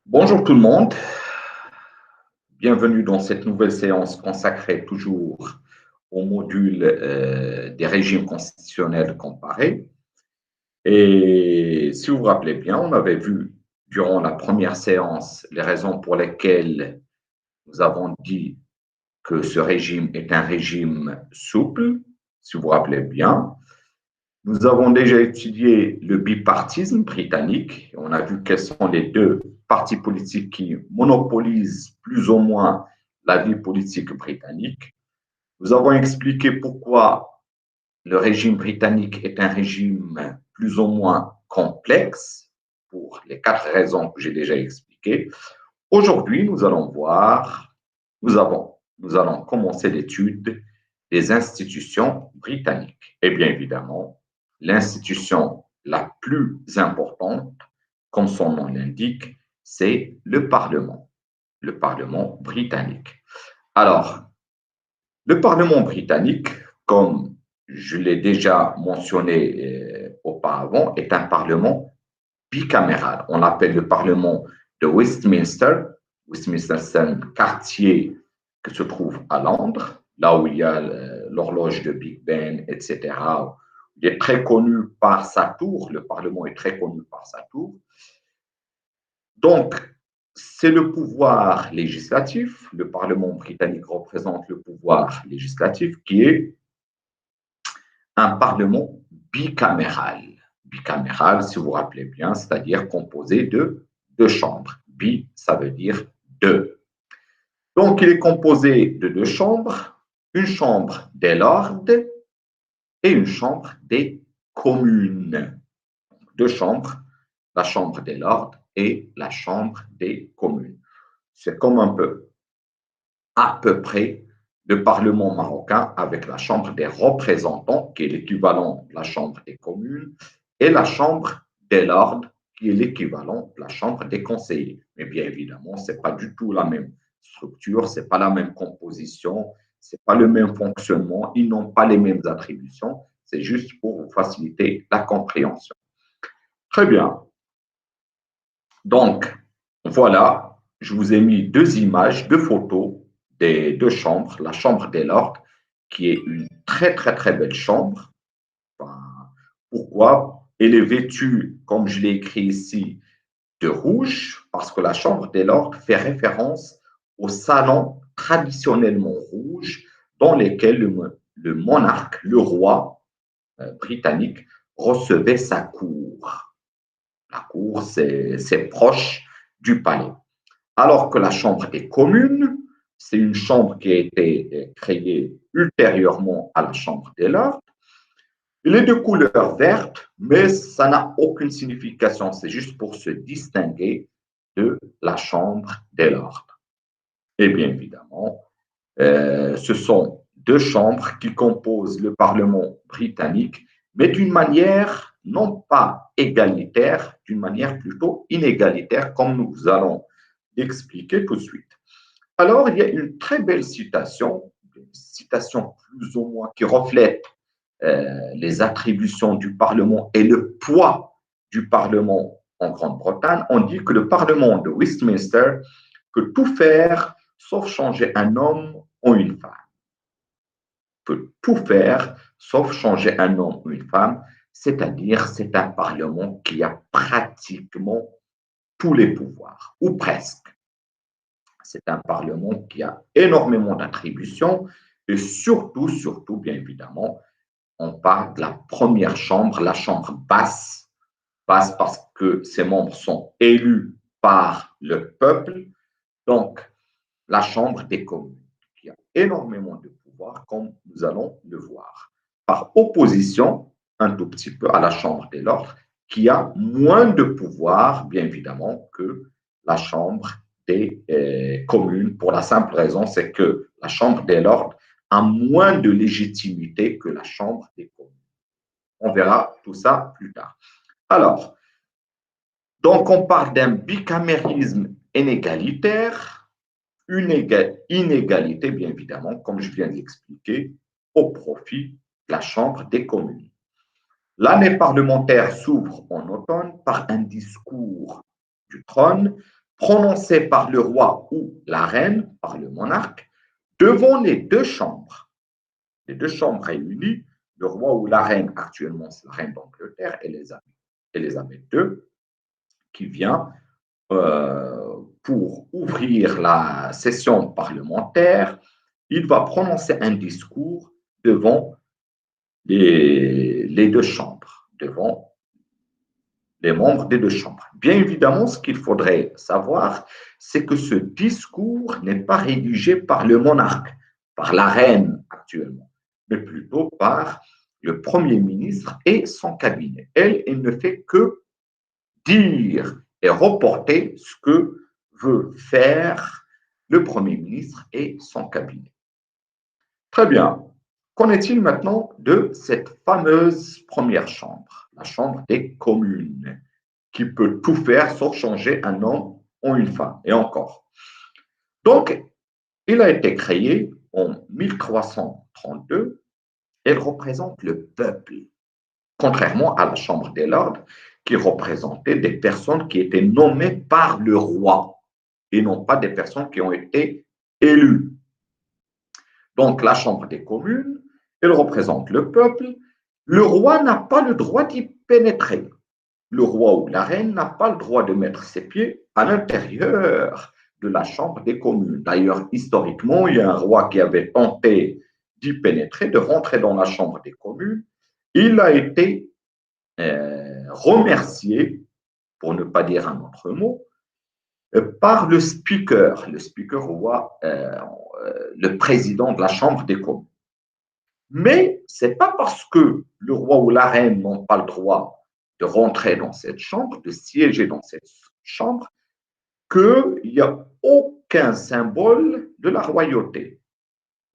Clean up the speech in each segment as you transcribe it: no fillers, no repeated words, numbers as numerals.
Bonjour tout le monde, bienvenue dans cette nouvelle séance consacrée toujours au module des régimes constitutionnels comparés. Et si vous vous rappelez bien, on avait vu durant la première séance les raisons pour lesquelles nous avons dit que ce régime est un régime souple, si vous vous rappelez bien. Nous avons déjà étudié le bipartisme britannique. On a vu quels sont les deux partis politiques qui monopolisent plus ou moins la vie politique britannique. Nous avons expliqué pourquoi le régime britannique est un régime plus ou moins complexe pour les quatre raisons que j'ai déjà expliquées. Aujourd'hui, nous allons commencer l'étude des institutions britanniques. Et bien évidemment, l'institution la plus importante, comme son nom l'indique, c'est le Parlement britannique. Alors, le Parlement britannique, comme je l'ai déjà mentionné auparavant, est un Parlement bicaméral. On l'appelle le Parlement de Westminster. Westminster, c'est un quartier qui se trouve à Londres, là où il y a l'horloge de Big Ben, etc. Il est très connu par sa tour, le Parlement est très connu par sa tour. Donc, c'est le pouvoir législatif, le Parlement britannique représente le pouvoir législatif qui est un Parlement bicaméral. Bicaméral, si vous vous rappelez bien, c'est-à-dire composé de deux chambres. Bi, ça veut dire deux. Donc, il est composé de deux chambres, une chambre des lords et une chambre des communes. Deux chambres, la chambre des lords et la chambre des communes. C'est comme un peu, à peu près, le Parlement marocain avec la Chambre des représentants, qui est l'équivalent de la Chambre des communes, et la Chambre des lords, qui est l'équivalent de la Chambre des conseillers. Mais bien évidemment, ce n'est pas du tout la même structure, ce n'est pas la même composition, ce n'est pas le même fonctionnement, ils n'ont pas les mêmes attributions, c'est juste pour vous faciliter la compréhension. Très bien. Donc, voilà, je vous ai mis deux images, deux photos des deux chambres. La chambre des lords, qui est une très, très, très belle chambre. Enfin, pourquoi? Elle est vêtue, comme je l'ai écrit ici, de rouge, parce que la chambre des lords fait référence au salon traditionnellement rouge dans lequel le monarque, le roi britannique, recevait sa cour. La cour, c'est proche du palais. Alors que la chambre des communes, c'est une chambre qui a été créée ultérieurement à la chambre des lords. Il est de couleur verte, mais ça n'a aucune signification. C'est juste pour se distinguer de la chambre des lords. Et bien évidemment, ce sont deux chambres qui composent le Parlement britannique, mais d'une manière non pas égalitaire, d'une manière plutôt inégalitaire, comme nous allons l'expliquer tout de suite. Alors, il y a une très belle citation, une citation plus ou moins qui reflète les attributions du Parlement et le poids du Parlement en Grande-Bretagne. On dit que le Parlement de Westminster peut tout faire sauf changer un homme en une femme. Peut tout faire sauf changer un homme ou une femme, c'est-à-dire c'est un Parlement qui a pratiquement tous les pouvoirs, ou presque. C'est un Parlement qui a énormément d'attributions et surtout, surtout, bien évidemment, on parle de la première chambre, la chambre basse, basse parce que ses membres sont élus par le peuple, donc la chambre des communes, qui a énormément de pouvoir, comme nous allons le voir. Par opposition, un tout petit peu à la chambre des lords, qui a moins de pouvoir, bien évidemment, que la chambre des communes, pour la simple raison, c'est que la chambre des lords a moins de légitimité que la chambre des communes. On verra tout ça plus tard. Alors, donc on parle d'un bicamérisme inégalitaire, une inégalité, bien évidemment, comme je viens de l'expliquer, au profit de la Chambre des communes. L'année parlementaire s'ouvre en automne par un discours du trône prononcé par le roi ou la reine, par le monarque, devant les deux chambres. Les deux chambres réunies, le roi ou la reine, actuellement c'est la reine d'Angleterre, Élisabeth II, qui vient pour ouvrir la session parlementaire. Il va prononcer un discours devant les deux chambres, devant les membres des deux chambres. Bien évidemment, ce qu'il faudrait savoir, c'est que ce discours n'est pas rédigé par le monarque, par la reine actuellement, mais plutôt par le Premier ministre et son cabinet. Elle ne fait que dire et reporter ce que veut faire le Premier ministre et son cabinet. Très bien. Qu'en est-il maintenant de cette fameuse première chambre, la Chambre des communes, qui peut tout faire sauf changer un homme en une femme, et encore. Donc, il a été créé en 1332. Elle représente le peuple, contrairement à la Chambre des Lords, qui représentait des personnes qui étaient nommées par le roi, et non pas des personnes qui ont été élues. Donc, la Chambre des communes, elle représente le peuple. Le roi n'a pas le droit d'y pénétrer. Le roi ou la reine n'a pas le droit de mettre ses pieds à l'intérieur de la Chambre des communes. D'ailleurs, historiquement, il y a un roi qui avait tenté d'y pénétrer, de rentrer dans la Chambre des communes. Il a été remercié, pour ne pas dire un autre mot, par le speaker roi, le président de la Chambre des communes. Mais ce n'est pas parce que le roi ou la reine n'ont pas le droit de rentrer dans cette chambre, de siéger dans cette chambre, qu'il n'y a aucun symbole de la royauté.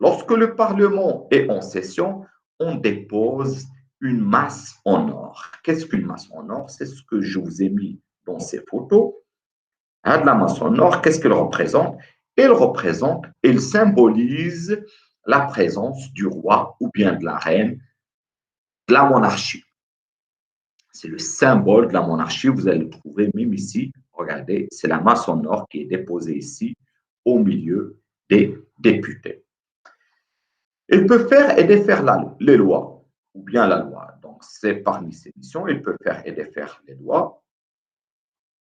Lorsque le Parlement est en session, on dépose une masse en or. Qu'est-ce qu'une masse en or? C'est ce que je vous ai mis dans ces photos. De la masse en or, qu'est-ce qu'elle représente? Elle symbolise la présence du roi ou bien de la reine, de la monarchie. C'est le symbole de la monarchie. Vous allez le trouver même ici. Regardez, c'est la masse en or qui est déposée ici au milieu des députés. Il peut faire et défaire les lois, ou bien la loi. Donc, c'est parmi ses missions. Il peut faire et défaire les lois.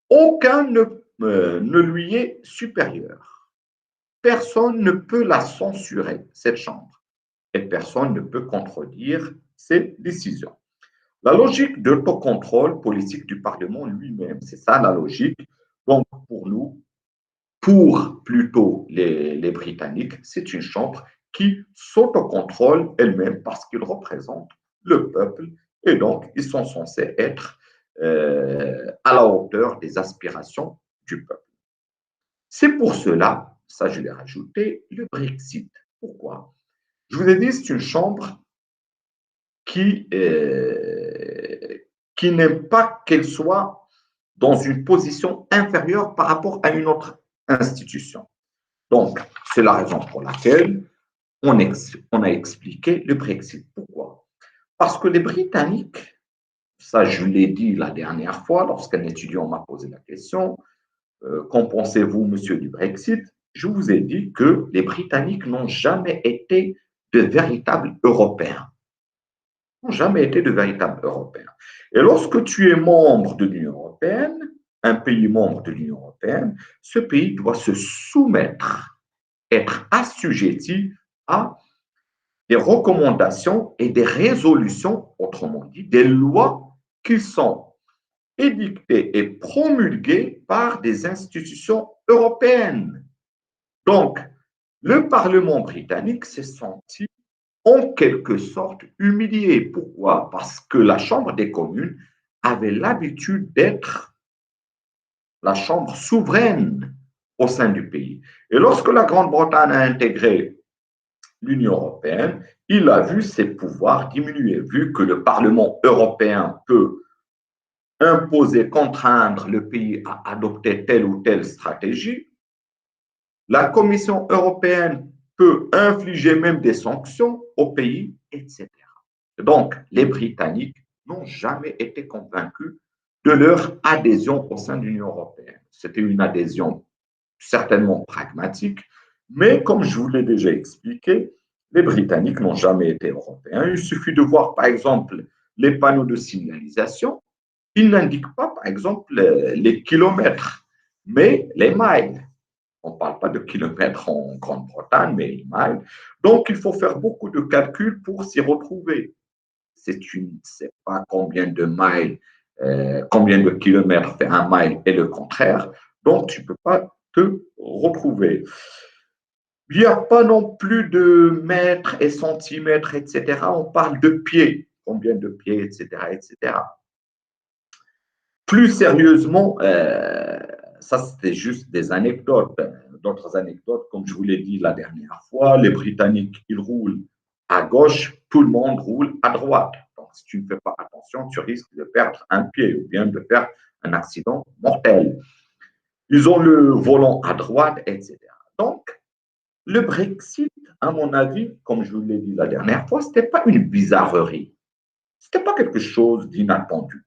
Aucun ne lui est supérieur. Personne ne peut la censurer, cette chambre. Et personne ne peut contredire ses décisions. La logique d'autocontrôle politique du Parlement lui-même, c'est ça la logique. Donc, pour nous, pour plutôt les Britanniques, c'est une chambre qui s'autocontrôle elle-même parce qu'ils représentent le peuple et donc ils sont censés être à la hauteur des aspirations du peuple. C'est pour cela, ça je l'ai rajouté, le Brexit. Pourquoi? Je vous ai dit, c'est une chambre qui n'aime pas qu'elle soit dans une position inférieure par rapport à une autre institution. Donc, c'est la raison pour laquelle on a expliqué le Brexit. Pourquoi? Parce que les Britanniques, ça je l'ai dit la dernière fois lorsqu'un étudiant m'a posé la question, qu'en pensez-vous, monsieur, du Brexit? Je vous ai dit que les Britanniques n'ont jamais été de véritables Européens. N'ont jamais été de véritables Européens. Et lorsque tu es membre de l'Union européenne, un pays membre de l'Union européenne, ce pays doit se soumettre, être assujetti à des recommandations et des résolutions, autrement dit, des lois qui sont édictées et promulguées par des institutions européennes. Donc, le Parlement britannique s'est senti en quelque sorte humilié. Pourquoi? Parce que la Chambre des communes avait l'habitude d'être la chambre souveraine au sein du pays. Et lorsque la Grande-Bretagne a intégré l'Union européenne, il a vu ses pouvoirs diminuer, vu que le Parlement européen peut imposer, contraindre le pays à adopter telle ou telle stratégie. La Commission européenne peut infliger même des sanctions au pays, etc. Donc, les Britanniques n'ont jamais été convaincus de leur adhésion au sein de l'Union européenne. C'était une adhésion certainement pragmatique, mais comme je vous l'ai déjà expliqué, les Britanniques n'ont jamais été européens. Il suffit de voir, par exemple, les panneaux de signalisation. Ils n'indiquent pas, par exemple, les kilomètres, mais les miles. On ne parle pas de kilomètres en Grande-Bretagne, mais les miles. Donc, il faut faire beaucoup de calculs pour s'y retrouver. C'est pas combien de miles, combien de kilomètres fait un mile et le contraire. Donc, tu ne peux pas te retrouver. Il n'y a pas non plus de mètres et centimètres, etc. On parle de pieds. Combien de pieds, etc., etc. Plus sérieusement, ça c'était juste des anecdotes. D'autres anecdotes, comme je vous l'ai dit la dernière fois, les Britanniques, ils roulent à gauche, tout le monde roule à droite. Donc, si tu ne fais pas attention, tu risques de perdre un pied ou bien de faire un accident mortel. Ils ont le volant à droite, etc. Donc, le Brexit, à mon avis, comme je vous l'ai dit la dernière fois, ce n'était pas une bizarrerie. Ce n'était pas quelque chose d'inattendu.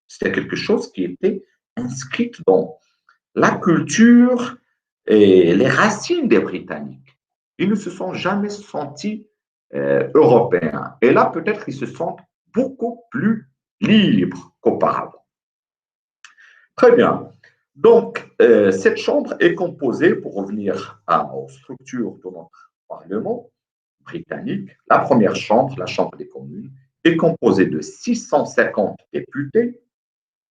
C'était quelque chose qui était inscrit dans la culture et les racines des Britanniques. Ils ne se sont jamais sentis européens. Et là, peut-être qu'ils se sentent beaucoup plus libres qu'auparavant. Très bien. Donc, cette chambre est composée, pour revenir aux structures de notre Parlement britannique, la première chambre, la Chambre des communes, est composée de 650 députés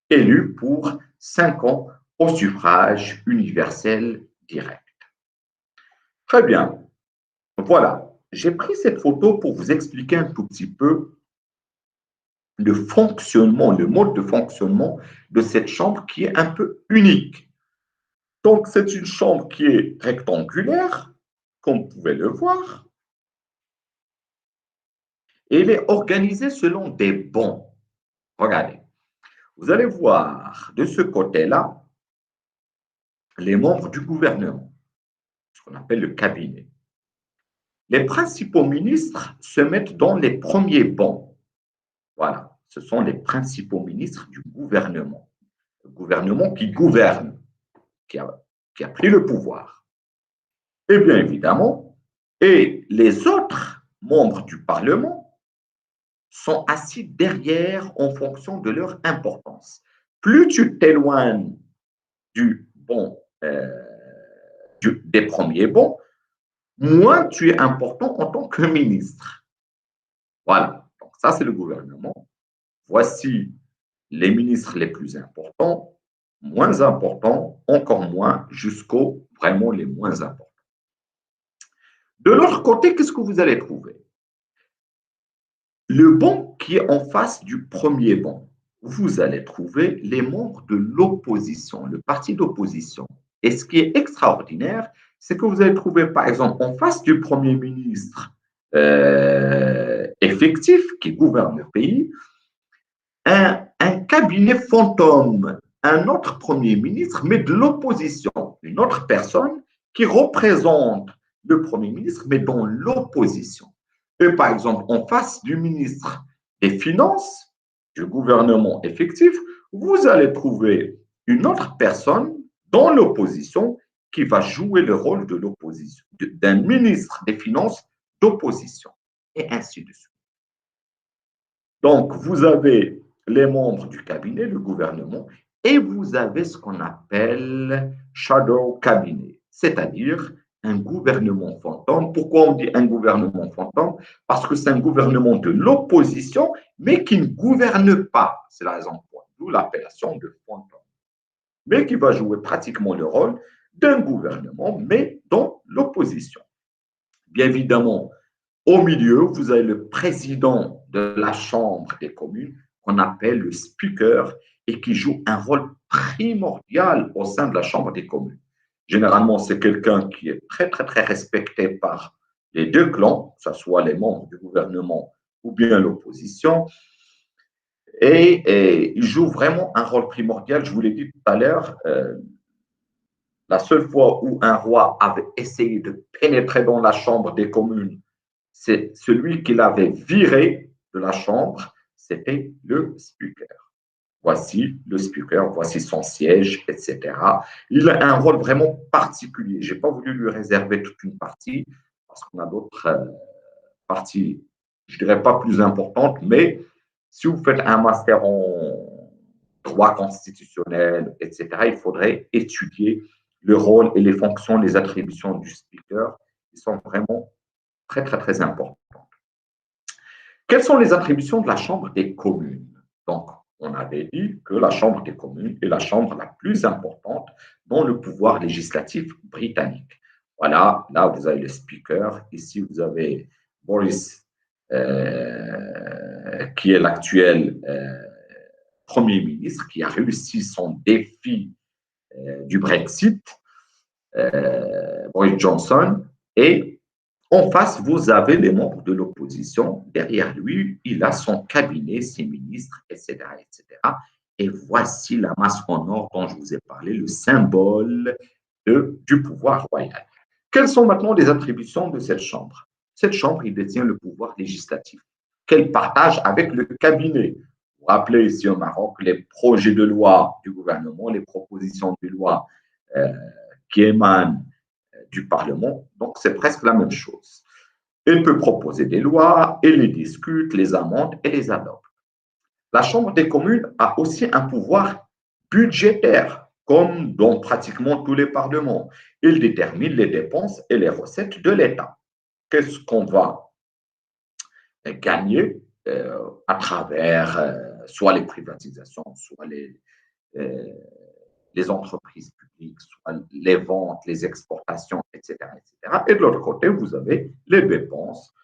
élus pour 5 ans au suffrage universel direct. Très bien. Voilà. J'ai pris cette photo pour vous expliquer un tout petit peu le fonctionnement, le mode de fonctionnement de cette chambre qui est un peu unique. Donc, c'est une chambre qui est rectangulaire, comme vous pouvez le voir, et elle est organisée selon des bancs. Regardez, vous allez voir de ce côté-là les membres du gouvernement, ce qu'on appelle le cabinet. Les principaux ministres se mettent dans les premiers bancs. Voilà, ce sont les principaux ministres du gouvernement. Le gouvernement qui gouverne, qui a, qui a pris le pouvoir. Et bien évidemment, et les autres membres du Parlement sont assis derrière en fonction de leur importance. Plus tu t'éloignes du banc, des premiers bancs, moins tu es important en tant que ministre. Voilà, donc ça c'est le gouvernement. Voici les ministres les plus importants, moins importants, encore moins, jusqu'aux vraiment les moins importants. De l'autre côté, qu'est-ce que vous allez trouver? Le banc qui est en face du premier banc, vous allez trouver les membres de l'opposition, le parti d'opposition. Et ce qui est extraordinaire, c'est que vous allez trouver, par exemple, en face du Premier ministre effectif qui gouverne le pays, un cabinet fantôme, un autre Premier ministre, mais de l'opposition, une autre personne qui représente le Premier ministre, mais dans l'opposition. Et par exemple, en face du ministre des Finances, du gouvernement effectif, vous allez trouver une autre personne dans l'opposition qui va jouer le rôle de l'opposition, d'un ministre des Finances d'opposition, et ainsi de suite. Donc, vous avez les membres du cabinet, le gouvernement, et vous avez ce qu'on appelle shadow cabinet, c'est-à-dire un gouvernement fantôme. Pourquoi on dit un gouvernement fantôme? Parce que c'est un gouvernement de l'opposition, mais qui ne gouverne pas. C'est la raison pour d'où l'appellation de fantôme. Mais qui va jouer pratiquement le rôle d'un gouvernement, mais dans l'opposition. Bien évidemment, au milieu, vous avez le président de la Chambre des communes, qu'on appelle le speaker, et qui joue un rôle primordial au sein de la Chambre des communes. Généralement, c'est quelqu'un qui est très, très, très respecté par les deux clans, que ce soit les membres du gouvernement ou bien l'opposition. Et il joue vraiment un rôle primordial. Je vous l'ai dit tout à l'heure, la seule fois où un roi avait essayé de pénétrer dans la Chambre des communes, c'est celui qui l'avait viré de la Chambre, c'était le speaker. Voici le speaker, voici son siège, etc. Il a un rôle vraiment particulier. Je n'ai pas voulu lui réserver toute une partie parce qu'on a d'autres parties, je ne dirais pas plus importantes, mais si vous faites un master en droit constitutionnel, etc., il faudrait étudier le rôle et les fonctions, les attributions du speaker, qui sont vraiment très, très, très importantes. Quelles sont les attributions de la Chambre des communes? Donc, on avait dit que la Chambre des communes est la chambre la plus importante dans le pouvoir législatif britannique. Voilà, là, vous avez le speaker. Ici, vous avez Boris, qui est l'actuel Premier ministre, qui a réussi son défi du Brexit, Boris Johnson, et en face, vous avez les membres de l'opposition. Derrière lui, il a son cabinet, ses ministres, etc., etc. Et voici la masse en or dont je vous ai parlé, le symbole du pouvoir royal. Quelles sont maintenant les attributions de cette chambre? Cette chambre, il détient le pouvoir législatif qu'elle partage avec le cabinet. Vous vous rappelez ici au Maroc, les projets de loi du gouvernement, les propositions de loi qui émanent du Parlement. Donc, c'est presque la même chose. Elle peut proposer des lois, elle les discute, les amende et les adopte. La Chambre des communes a aussi un pouvoir budgétaire, comme dans pratiquement tous les parlements. Il détermine les dépenses et les recettes de l'État. Qu'est-ce qu'on va gagner à travers soit les privatisations, soit les entreprises publiques, soit les ventes, les exportations, etc., etc. Et de l'autre côté, vous avez les dépenses,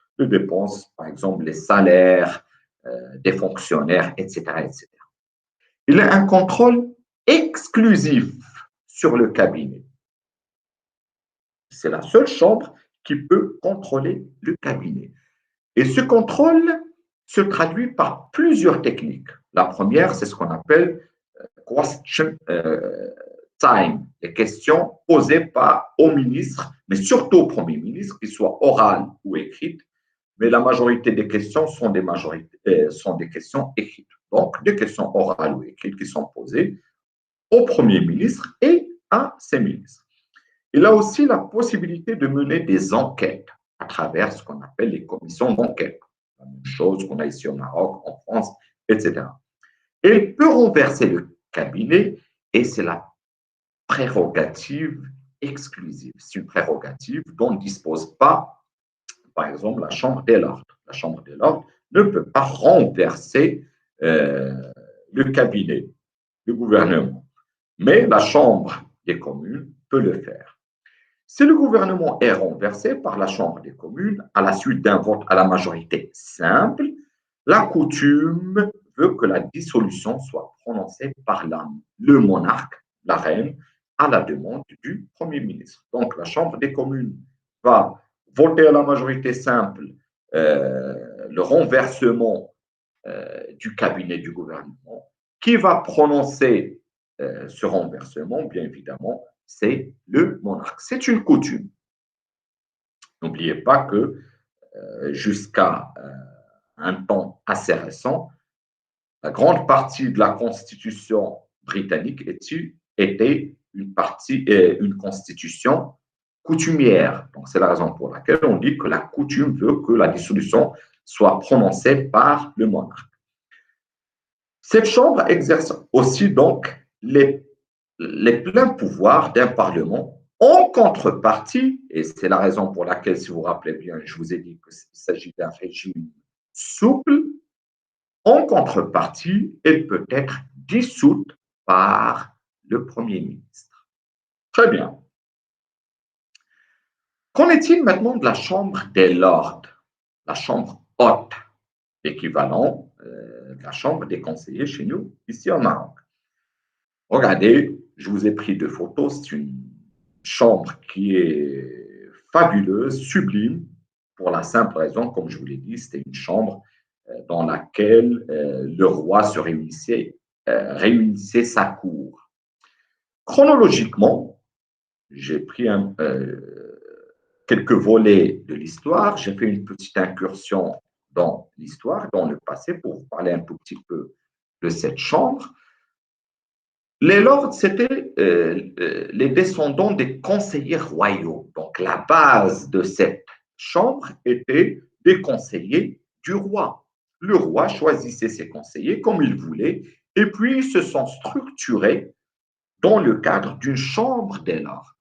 par exemple les salaires des fonctionnaires, etc., etc. Il a un contrôle exclusif sur le cabinet. C'est la seule chambre qui peut contrôler le cabinet. Et ce contrôle se traduit par plusieurs techniques. La première, c'est ce qu'on appelle question time, les questions posées au ministre, mais surtout au Premier ministre, qu'ils soient orales ou écrites. Mais la majorité des questions sont des questions écrites. Donc, des questions orales ou écrites qui sont posées au Premier ministre et à ses ministres. Il a aussi la possibilité de mener des enquêtes à travers ce qu'on appelle les commissions d'enquête. La même chose qu'on a ici au Maroc, en France, etc. Et il peut renverser le cabinet et c'est la prérogative exclusive. C'est une prérogative dont ne dispose pas, par exemple, la Chambre des Lords. La Chambre des Lords ne peut pas renverser le cabinet, le gouvernement. Mais la Chambre des communes peut le faire. Si le gouvernement est renversé par la Chambre des communes à la suite d'un vote à la majorité simple, la coutume veut que la dissolution soit prononcée par le monarque, la reine, à la demande du Premier ministre. Donc, la Chambre des communes va voter à la majorité simple le renversement du cabinet du gouvernement. Qui va prononcer ce renversement? Bien évidemment, c'est le monarque. C'est une coutume. N'oubliez pas que jusqu'à un temps assez récent, la grande partie de la Constitution britannique était une constitution coutumière. Donc, c'est la raison pour laquelle on dit que la coutume veut que la dissolution soit prononcée par le monarque. Cette chambre exerce aussi donc les pleins pouvoirs d'un Parlement en contrepartie, et c'est la raison pour laquelle, si vous vous rappelez bien, je vous ai dit qu'il s'agit d'un régime souple, en contrepartie, elle peut être dissoute par le Premier ministre. Très bien. Qu'en est-il maintenant de la Chambre des Lords, la Chambre haute, l'équivalent de la Chambre des conseillers chez nous, ici au Maroc? Regardez, je vous ai pris deux photos. C'est une chambre qui est fabuleuse, sublime, pour la simple raison, comme je vous l'ai dit, c'était une chambre dans laquelle le roi se réunissait sa cour. Chronologiquement, j'ai pris quelques volets de l'histoire, j'ai fait une petite incursion dans l'histoire, dans le passé, pour vous parler un tout petit peu de cette chambre. Les lords, c'étaient les descendants des conseillers royaux. Donc, la base de cette chambre était des conseillers du roi. Le roi choisissait ses conseillers comme il voulait, et puis ils se sont structurés dans le cadre d'une chambre des lords.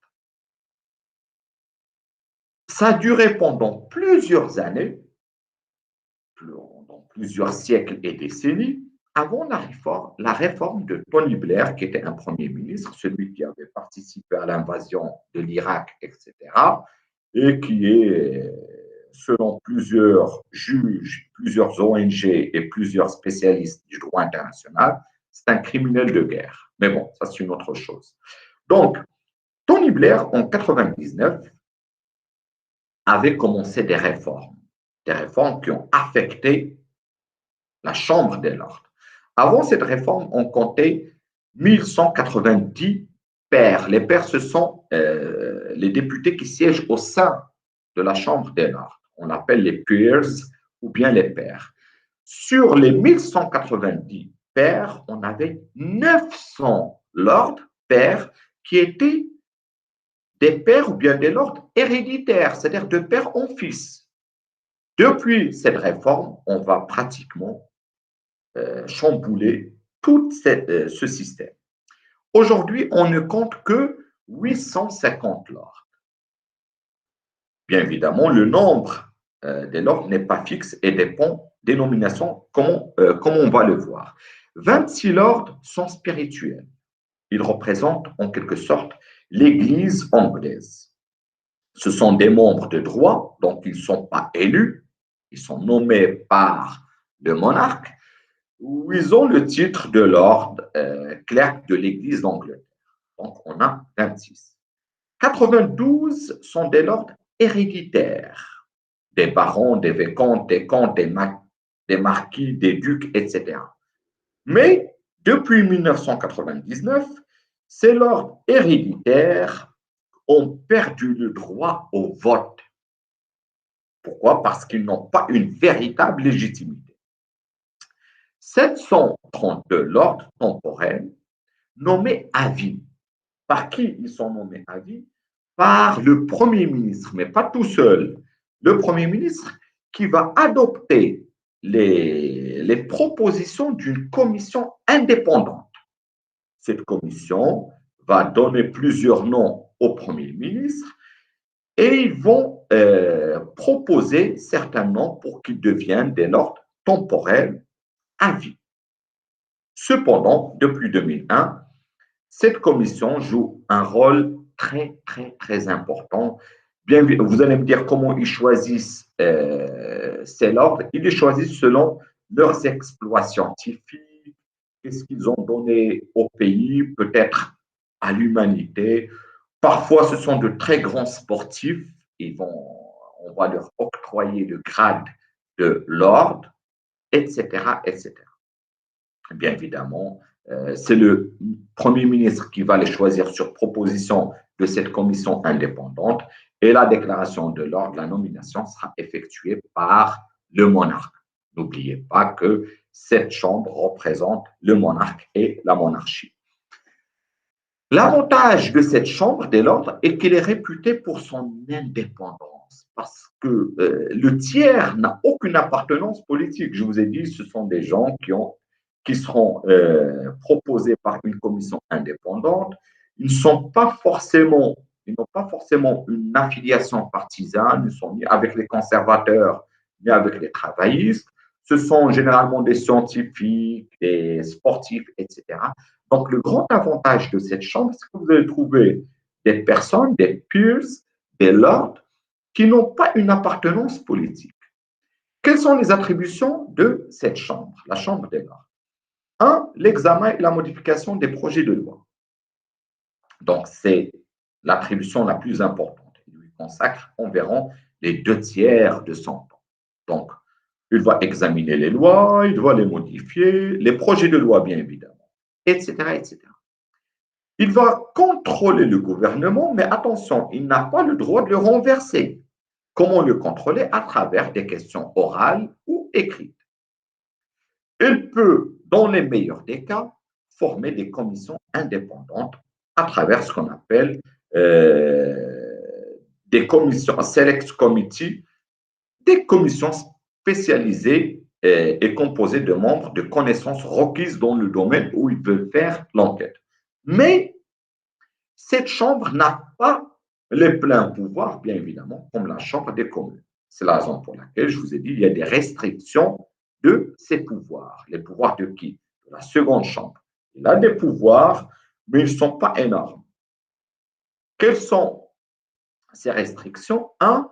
Ça a duré pendant plusieurs années, pendant plusieurs siècles et décennies, avant la réforme de Tony Blair, qui était un premier ministre, celui qui avait participé à l'invasion de l'Irak, etc., et qui est, selon plusieurs juges, plusieurs ONG et plusieurs spécialistes du droit international, c'est un criminel de guerre. Mais bon, ça c'est une autre chose. Donc, Tony Blair, en 1999, avait commencé des réformes qui ont affecté la Chambre des Lords. Avant cette réforme, on comptait 1190 pairs. Les pairs, ce sont les députés qui siègent au sein de la Chambre des Lords. On appelle les peers ou bien les pairs. Sur les 1190 pairs, on avait 900 lords pairs qui étaient des pairs ou bien des lords héréditaires, c'est-à-dire de père en fils. Depuis cette réforme, on va pratiquement chambouler tout ce système. Aujourd'hui, on ne compte que 850 lords. Bien évidemment, le nombre des lords n'est pas fixe et dépend des nominations, comme on va le voir. 26 lords sont spirituels. Ils représentent en quelque sorte l'Église anglaise. Ce sont des membres de droit, donc ils ne sont pas élus, ils sont nommés par le monarque, où ils ont le titre de lord clerc de l'Église d'Angleterre. Donc, on a 26. 92 sont des lords héréditaires, des barons, des vicomtes, des comtes, des marquis, des ducs, etc. Mais depuis 1999, ces lords héréditaires ont perdu le droit au vote. Pourquoi? Parce qu'ils n'ont pas une véritable légitimité. 732 lords temporels nommés à vie. Par qui ils sont nommés à vie? Par le Premier ministre, mais pas tout seul. Le Premier ministre qui va adopter les propositions d'une commission indépendante. Cette commission va donner plusieurs noms au Premier ministre et ils vont proposer certains noms pour qu'ils deviennent des lords temporels à vie. Cependant, depuis 2001, cette commission joue un rôle très, très, très important. Bien, vous allez me dire comment ils choisissent ces lords. Ils les choisissent selon leurs exploits scientifiques, qu'est-ce qu'ils ont donné au pays, peut-être à l'humanité. Parfois, ce sont de très grands sportifs. On va leur octroyer le grade de lord, etc., etc. Bien évidemment, c'est le Premier ministre qui va les choisir sur proposition de cette commission indépendante et la déclaration de l'ordre, la nomination sera effectuée par le monarque. N'oubliez pas que cette chambre représente le monarque et la monarchie. L'avantage de cette chambre des lords est qu'elle est réputée pour son indépendance parce que le tiers n'a aucune appartenance politique. Je vous ai dit, ce sont des gens qui seront proposés par une commission indépendante. Ils n'ont pas forcément une affiliation partisane, ils sont ni avec les conservateurs ni avec les travaillistes. Ce sont généralement des scientifiques, des sportifs, etc. Donc, le grand avantage de cette chambre, c'est que vous allez trouver des personnes, des peers, des lords, qui n'ont pas une appartenance politique. Quelles sont les attributions de cette chambre, la chambre des lords? 1. L'examen et la modification des projets de loi. Donc, c'est l'attribution la plus importante. Il lui consacre environ les 2/3 de son temps. Donc, il va examiner les lois, il va les modifier, les projets de loi, bien évidemment, etc., etc. Il va contrôler le gouvernement, mais attention, il n'a pas le droit de le renverser. Comment le contrôler? À travers des questions orales ou écrites. Il peut, dans les meilleurs des cas, former des commissions indépendantes à travers ce qu'on appelle euh, des commissions, select committee, des commissions spécialisées et composées de membres de connaissances requises dans le domaine où ils veulent faire l'enquête. Mais cette chambre n'a pas les pleins pouvoirs, bien évidemment, comme la Chambre des communes. C'est la raison pour laquelle je vous ai dit qu'il y a des restrictions de ces pouvoirs. Les pouvoirs de qui? De la seconde chambre. Il a des pouvoirs, mais ils ne sont pas énormes. Quelles sont ces restrictions? Un,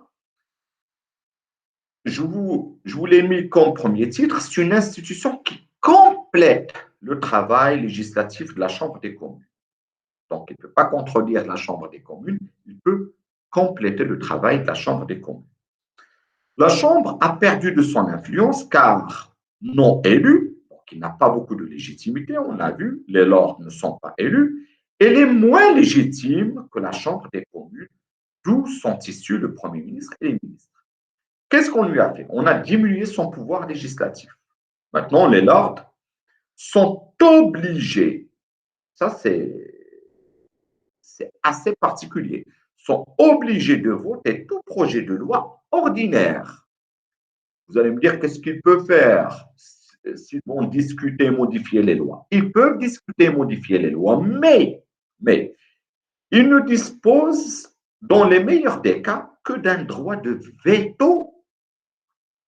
je vous l'ai mis comme premier titre, c'est une institution qui complète le travail législatif de la Chambre des communes. Donc, il ne peut pas contredire la Chambre des communes, il peut compléter le travail de la Chambre des communes. La Chambre a perdu de son influence car non élue, donc il n'a pas beaucoup de légitimité, on l'a vu, les lords ne sont pas élus, elle est moins légitime que la Chambre des communes, d'où sont issus le Premier ministre et les ministres. Qu'est-ce qu'on lui a fait? On a diminué son pouvoir législatif. Maintenant, les lords sont obligés, ça c'est assez particulier, sont obligés de voter tout projet de loi ordinaire. Vous allez me dire qu'est-ce qu'ils peuvent faire s'ils vont discuter et modifier les lois. Ils peuvent discuter et modifier les lois, mais ils ne disposent, dans les meilleurs des cas, que d'un droit de veto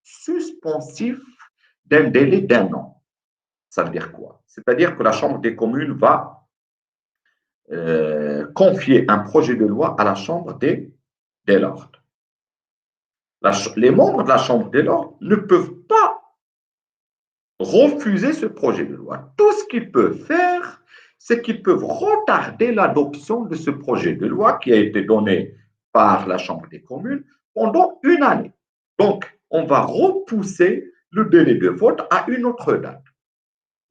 suspensif d'un délai d'un an. Ça veut dire quoi? C'est-à-dire que la Chambre des communes va confier un projet de loi à la Chambre des lords. Les membres de la Chambre des lords ne peuvent pas refuser ce projet de loi. Tout ce qu'ils peuvent faire, c'est qu'ils peuvent retarder l'adoption de ce projet de loi qui a été donné par la Chambre des communes pendant une année. Donc, on va repousser le délai de vote à une autre date.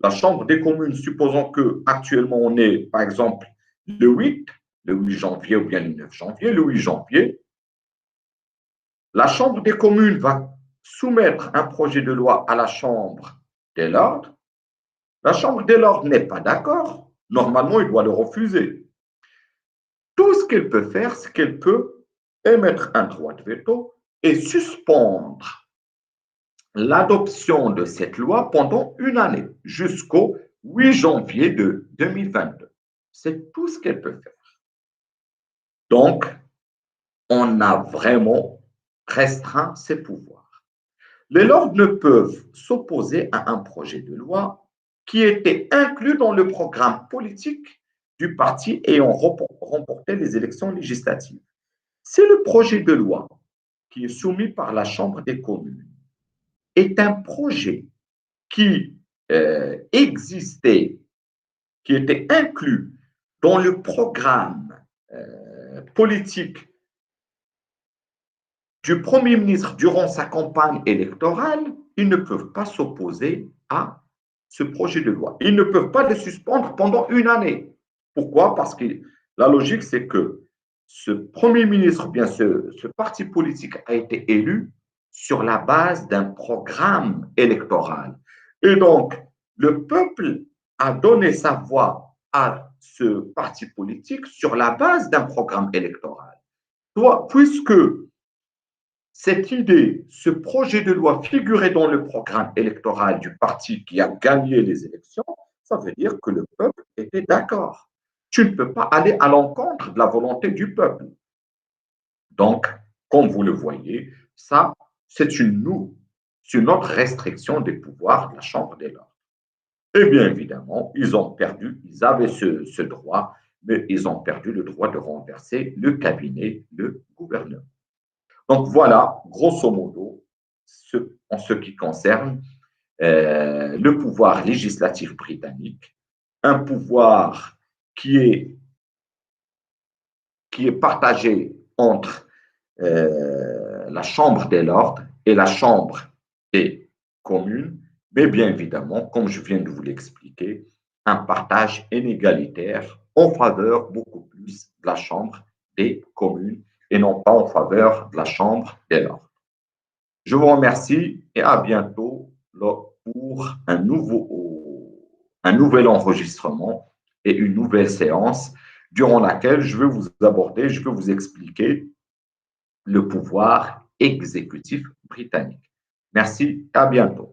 La Chambre des communes, supposons qu'actuellement on est, par exemple, le 8 janvier ou bien le 9 janvier, le 8 janvier, la Chambre des communes va soumettre un projet de loi à la Chambre des lords. La Chambre des lords n'est pas d'accord. Normalement, il doit le refuser. Tout ce qu'elle peut faire, c'est qu'elle peut émettre un droit de veto et suspendre l'adoption de cette loi pendant une année, jusqu'au 8 janvier de 2022. C'est tout ce qu'elle peut faire. Donc, on a vraiment restreint ses pouvoirs. Les lords ne peuvent s'opposer à un projet de loi qui était inclus dans le programme politique du parti ayant remporté les élections législatives. Si le projet de loi qui est soumis par la Chambre des communes est un projet qui existait, qui était inclus dans le programme politique du Premier ministre durant sa campagne électorale, ils ne peuvent pas s'opposer à ce projet de loi. Ils ne peuvent pas le suspendre pendant une année. Pourquoi? Parce que la logique, c'est que ce Premier ministre, bien ce parti politique a été élu sur la base d'un programme électoral. Et donc, le peuple a donné sa voix à ce parti politique sur la base d'un programme électoral. Puisque cette idée, ce projet de loi figurait dans le programme électoral du parti qui a gagné les élections, ça veut dire que le peuple était d'accord. Tu ne peux pas aller à l'encontre de la volonté du peuple. Donc, comme vous le voyez, ça, c'est une autre restriction des pouvoirs de la Chambre des lords. Et bien évidemment, ils ont perdu, ils avaient ce droit, mais ils ont perdu le droit de renverser le cabinet, le gouvernement. Donc voilà, grosso modo, en ce qui concerne le pouvoir législatif britannique, un pouvoir qui est partagé entre la Chambre des lords et la Chambre des communes, mais bien évidemment, comme je viens de vous l'expliquer, un partage inégalitaire en faveur beaucoup plus de la Chambre des communes et non pas en faveur de la Chambre des lords. Je vous remercie et à bientôt pour un nouveau un nouvel enregistrement et une nouvelle séance durant laquelle je vais vous expliquer le pouvoir exécutif britannique. Merci, à bientôt.